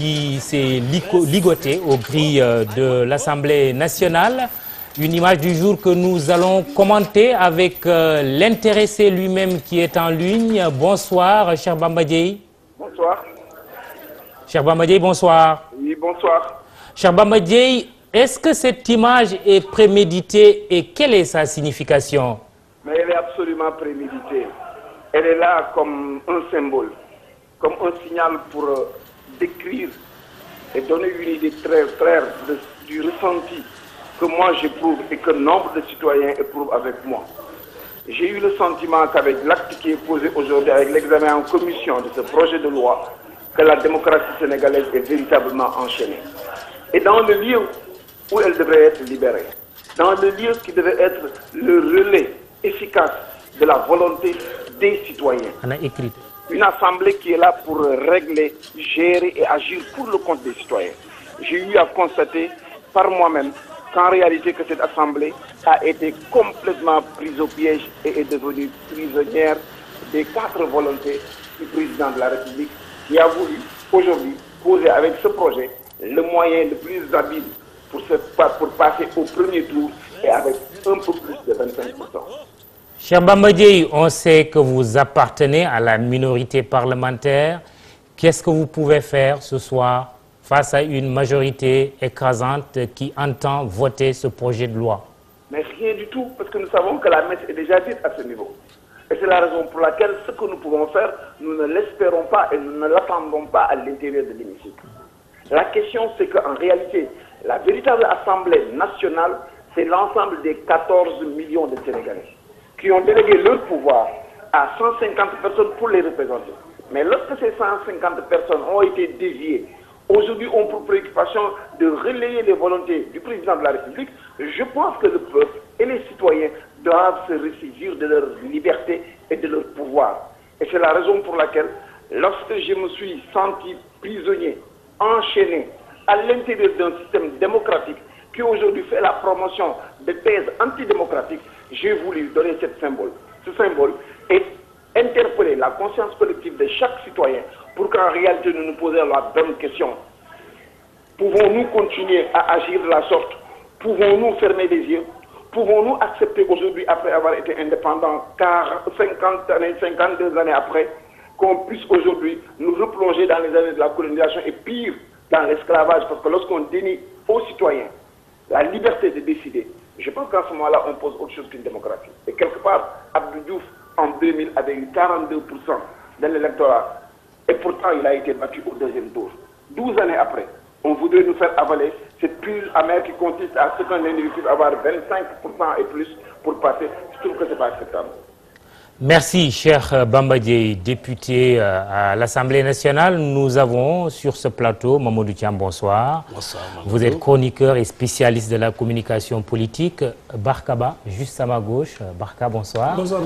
qui s'est ligoté aux grilles de l'Assemblée nationale. Une image du jour que nous allons commenter avec l'intéressé lui-même qui est en ligne. Bonsoir, cher Bamba Dièye. Bonsoir. Cher Bamba Dièye, bonsoir. Oui, bonsoir. Cher Bamba Dièye, est-ce que cette image est préméditée et quelle est sa signification? Mais elle est absolument préméditée. Elle est là comme un symbole, comme un signal pour décrire et donner une idée très claire du ressenti que moi j'éprouve et que nombre de citoyens éprouvent avec moi. J'ai eu le sentiment qu'avec l'acte qui est posé aujourd'hui, avec l'examen en commission de ce projet de loi, que la démocratie sénégalaise est véritablement enchaînée. Et dans le lieu où elle devrait être libérée, dans le lieu qui devait être le relais efficace de la volonté des citoyens. Une assemblée qui est là pour régler, gérer et agir pour le compte des citoyens. J'ai eu à constater par moi-même qu'en réalité que cette assemblée a été complètement prise au piège et est devenue prisonnière des 4 volontés du président de la République qui a voulu aujourd'hui poser avec ce projet le moyen le plus habile pour passer au premier tour et avec un peu plus de 25%. Cher Bamba Dièye, on sait que vous appartenez à la minorité parlementaire. Qu'est-ce que vous pouvez faire ce soir face à une majorité écrasante qui entend voter ce projet de loi? Mais rien du tout, parce que nous savons que la messe est déjà dite à ce niveau. Et c'est la raison pour laquelle ce que nous pouvons faire, nous ne l'espérons pas et nous ne l'attendons pas à l'intérieur de l'hémicycle. La question, c'est qu'en réalité, la véritable Assemblée nationale, c'est l'ensemble des 14 millions de Sénégalais qui ont délégué leur pouvoir à 150 personnes pour les représenter. Mais lorsque ces 150 personnes ont été déviées, aujourd'hui ont pour préoccupation de relayer les volontés du président de la République, je pense que le peuple et les citoyens doivent se ressaisir de leur liberté et de leur pouvoir. Et c'est la raison pour laquelle, lorsque je me suis senti prisonnier, enchaîné à l'intérieur d'un système démocratique qui aujourd'hui fait la promotion de thèses antidémocratiques, j'ai voulu donner ce symbole et interpeller la conscience collective de chaque citoyen pour qu'en réalité nous nous posions la bonne question. Pouvons-nous continuer à agir de la sorte? Pouvons-nous fermer les yeux? Pouvons-nous accepter aujourd'hui, après avoir été indépendants, 52 années après, qu'on puisse aujourd'hui nous replonger dans les années de la colonisation et pire, dans l'esclavage? Parce que lorsqu'on dénie aux citoyens la liberté de décider, je pense qu'à ce moment-là, on pose autre chose qu'une démocratie. Et quelque part, Abdou Diouf, en 2000, avait eu 42% de l'électorat. Et pourtant, il a été battu au deuxième tour. 12 années après, on voudrait nous faire avaler cette pile amère qui consiste à ce qu'un individu puisse avoir 25% et plus pour passer. Je trouve que ce n'est pas acceptable. Merci, cher Bamba Dièye, député à l'Assemblée nationale. Nous avons sur ce plateau Mamadou Thiam, bonsoir. Bonsoir. Vous êtes chroniqueur et spécialiste de la communication politique. Barkaba, juste à ma gauche. Barka, bonsoir. Bonsoir.